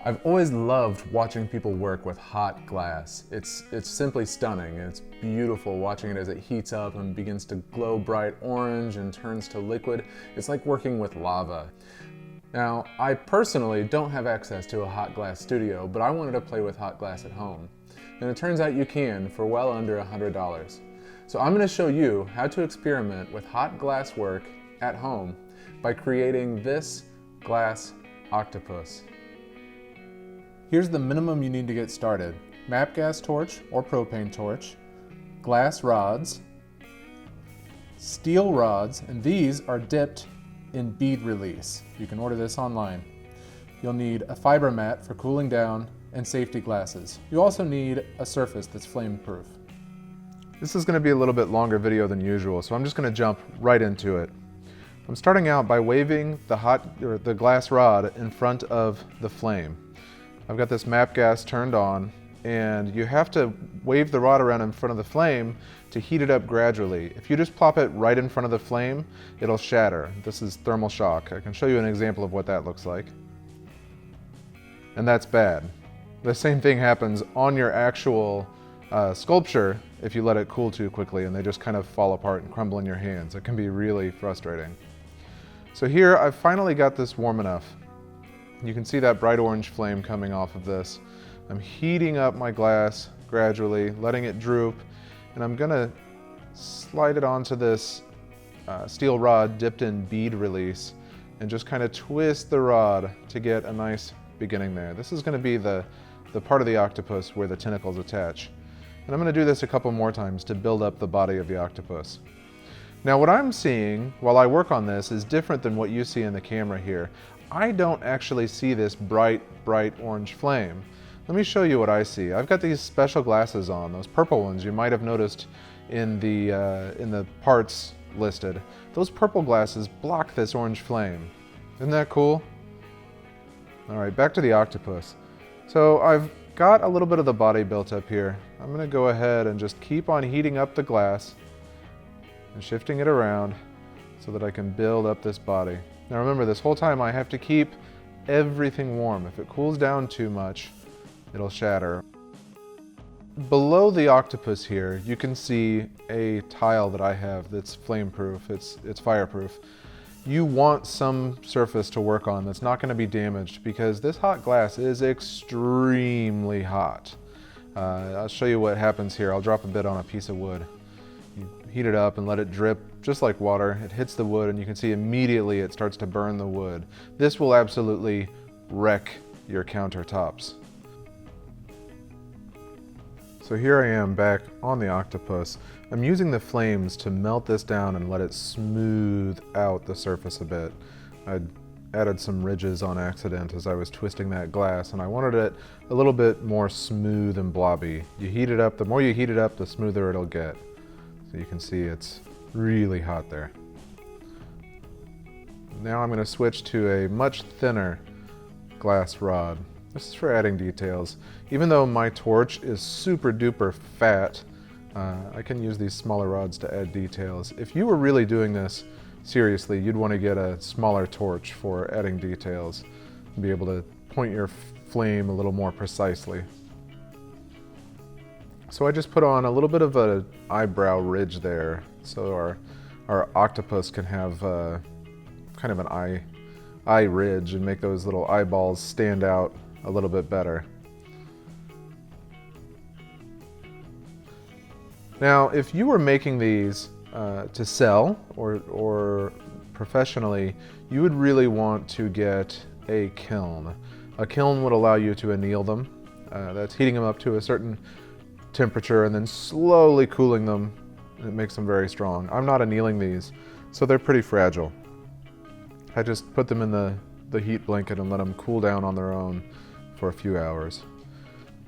I've always loved watching people work with hot glass. It's simply stunning. It's beautiful watching it as it heats up and begins to glow bright orange and turns to liquid. It's like working with lava. Now, I personally don't have access to a hot glass studio, but I wanted to play with hot glass at home. And it turns out you can for well under $100. So I'm going to show you how to experiment with hot glass work at home by creating this glass octopus. Here's the minimum you need to get started. MAPP gas torch or propane torch, glass rods, steel rods, and these are dipped in bead release. You can order this online. You'll need a fiber mat for cooling down and safety glasses. You also need a surface that's flame proof. This is going to be a little bit longer video than usual, so I'm just going to jump right into it. I'm starting out by waving the glass rod in front of the flame. I've got this MAPP gas turned on, and you have to wave the rod around in front of the flame to heat it up gradually. If you just plop it right in front of the flame, it'll shatter. This is thermal shock. I can show you an example of what that looks like. And that's bad. The same thing happens on your actual sculpture if you let it cool too quickly, and they just kind of fall apart and crumble in your hands. It can be really frustrating. So here I've finally got this warm enough. You can see that bright orange flame coming off of this. I'm heating up my glass gradually, letting it droop, and I'm gonna slide it onto this steel rod dipped in bead release and just kind of twist the rod to get a nice beginning there. This is gonna be the part of the octopus where the tentacles attach. And I'm gonna do this a couple more times to build up the body of the octopus. Now what I'm seeing while I work on this is different than what you see in the camera here. I don't actually see this bright orange flame. Let me show you what I see. I've got these special glasses on, those purple ones you might have noticed in the parts listed. Those purple glasses block this orange flame. Isn't that cool? All right, back to the octopus. So I've got a little bit of the body built up here. I'm gonna go ahead and just keep on heating up the glass and shifting it around so that I can build up this body. Now remember, this whole time I have to keep everything warm. If it cools down too much, it'll shatter. Below the octopus here, you can see a tile that I have that's flame proof, it's fireproof. You want some surface to work on that's not going to be damaged because this hot glass is extremely hot. I'll show you what happens here. I'll drop a bit on a piece of wood. You heat it up and let it drip just like water. It hits the wood and you can see immediately it starts to burn the wood. This will absolutely wreck your countertops. So here I am back on the octopus. I'm using the flames to melt this down and let it smooth out the surface a bit. I added some ridges on accident as I was twisting that glass, and I wanted it a little bit more smooth and blobby. You heat it up, the more you heat it up, the smoother it'll get. So you can see it's really hot there. Now I'm going to switch to a much thinner glass rod. This is for adding details. Even though my torch is super duper fat, I can use these smaller rods to add details. If you were really doing this seriously, you'd want to get a smaller torch for adding details and be able to point your flame a little more precisely. So I just put on a little bit of an eyebrow ridge there so our octopus can have kind of an eye ridge and make those little eyeballs stand out a little bit better. Now, if you were making these to sell or professionally, you would really want to get a kiln. A kiln would allow you to anneal them. That's heating them up to a certain temperature and then slowly cooling them. It makes them very strong. I'm not annealing these, so they're pretty fragile. I just put them in the heat blanket and let them cool down on their own for a few hours.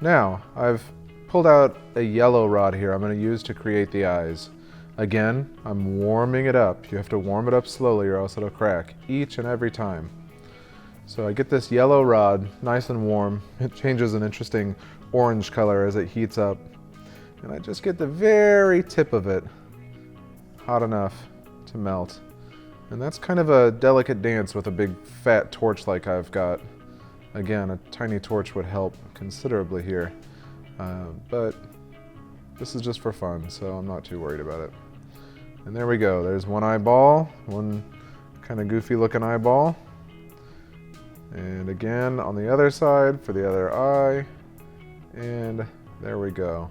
Now, I've pulled out a yellow rod here I'm going to use to create the eyes. Again, I'm warming it up. You have to warm it up slowly or else it'll crack each and every time. So I get this yellow rod nice and warm. It changes an interesting orange color as it heats up. And I just get the very tip of it hot enough to melt. And that's kind of a delicate dance with a big fat torch like I've got. Again, a tiny torch would help considerably here, but this is just for fun, so I'm not too worried about it. And there we go, there's one eyeball, one kind of goofy looking eyeball. And again, on the other side for the other eye, and there we go.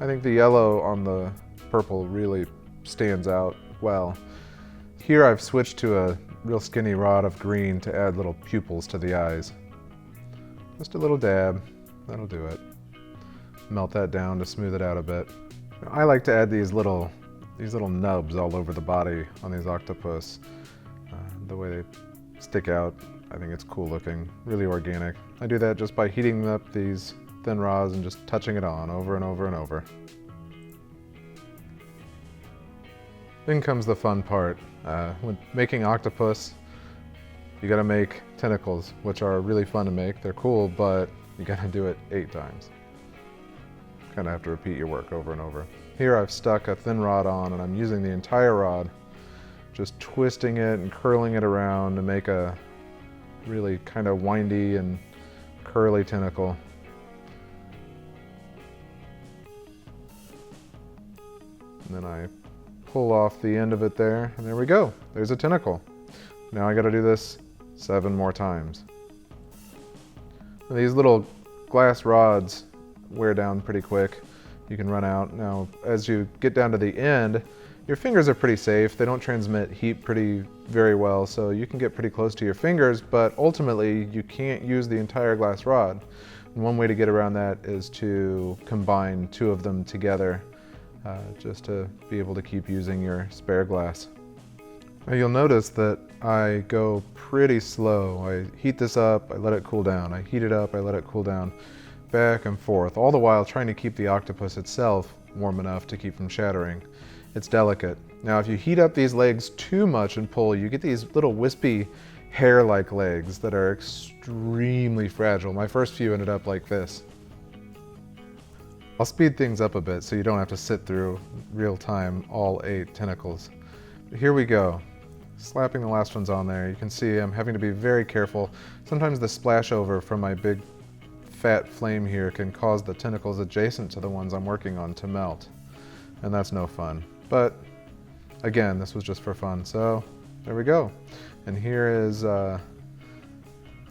I think the yellow on the purple really stands out well. Here I've switched to a real skinny rod of green to add little pupils to the eyes. Just a little dab, that'll do it. Melt that down to smooth it out a bit. I like to add these little nubs all over the body on these octopus. The way they stick out, I think it's cool looking, really organic. I do that just by heating up these thin rods and just touching it on over and over and over. Then comes the fun part. When making octopus, you gotta make tentacles, which are really fun to make. They're cool, but you gotta do it 8 times. Kinda have to repeat your work over and over. Here I've stuck a thin rod on and I'm using the entire rod, just twisting it and curling it around to make a really kind of windy and curly tentacle. And then I pull off the end of it there, and there we go. There's a tentacle. Now I gotta do this 7 more times. And these little glass rods wear down pretty quick. You can run out. Now, as you get down to the end, your fingers are pretty safe. They don't transmit heat very well, so you can get pretty close to your fingers, but ultimately you can't use the entire glass rod. And one way to get around that is to combine 2 of them together, just to be able to keep using your spare glass. Now you'll notice that I go pretty slow. I heat this up, I let it cool down. I heat it up, I let it cool down, back and forth, all the while trying to keep the octopus itself warm enough to keep from shattering. It's delicate. Now if you heat up these legs too much and pull, you get these little wispy hair-like legs that are extremely fragile. My first few ended up like this. I'll speed things up a bit so you don't have to sit through real time all 8 tentacles. But here we go. Slapping the last ones on there. You can see I'm having to be very careful. Sometimes the splash over from my big fat flame here can cause the tentacles adjacent to the ones I'm working on to melt. And that's no fun. But again, this was just for fun. So there we go. And here is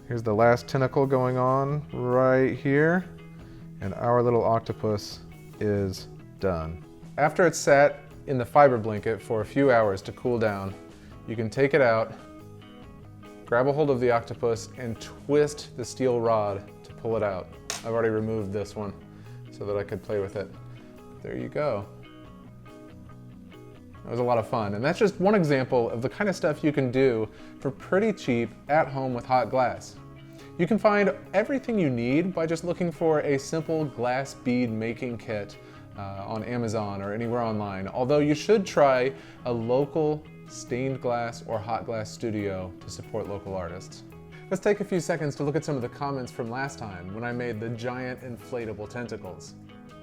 here's the last tentacle going on right here. And our little octopus is done. After it's sat in the fiber blanket for a few hours to cool down, you can take it out, grab a hold of the octopus, and twist the steel rod to pull it out. I've already removed this one so that I could play with it. There you go. That was a lot of fun, and that's just one example of the kind of stuff you can do for pretty cheap at home with hot glass. You can find everything you need by just looking for a simple glass bead making kit on Amazon or anywhere online, although you should try a local stained glass or hot glass studio to support local artists. Let's take a few seconds to look at some of the comments from last time when I made the giant inflatable tentacles.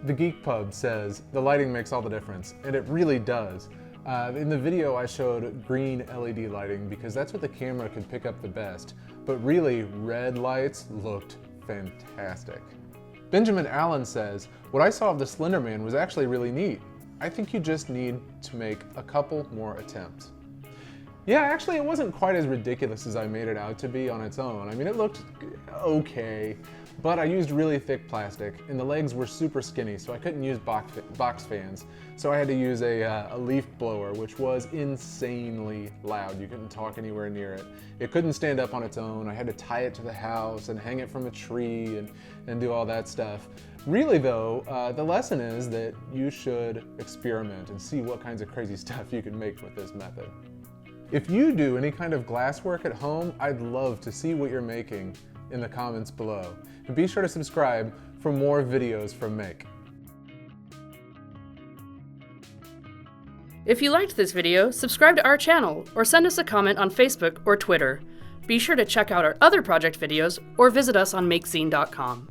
The Geek Pub says, "The lighting makes all the difference," and it really does. In the video I showed green LED lighting because that's what the camera could pick up the best, but really red lights looked fantastic. Benjamin Allen says, "What I saw of the Slender Man was actually really neat. I think you just need to make a couple more attempts." Yeah, actually it wasn't quite as ridiculous as I made it out to be on its own. I mean, it looked okay, but I used really thick plastic and the legs were super skinny, so I couldn't use box fans. So I had to use a leaf blower, which was insanely loud. You couldn't talk anywhere near it. It couldn't stand up on its own. I had to tie it to the house and hang it from a tree and do all that stuff. Really though, the lesson is that you should experiment and see what kinds of crazy stuff you can make with this method. If you do any kind of glass work at home, I'd love to see what you're making in the comments below. And be sure to subscribe for more videos from Make. If you liked this video, subscribe to our channel or send us a comment on Facebook or Twitter. Be sure to check out our other project videos or visit us on makezine.com.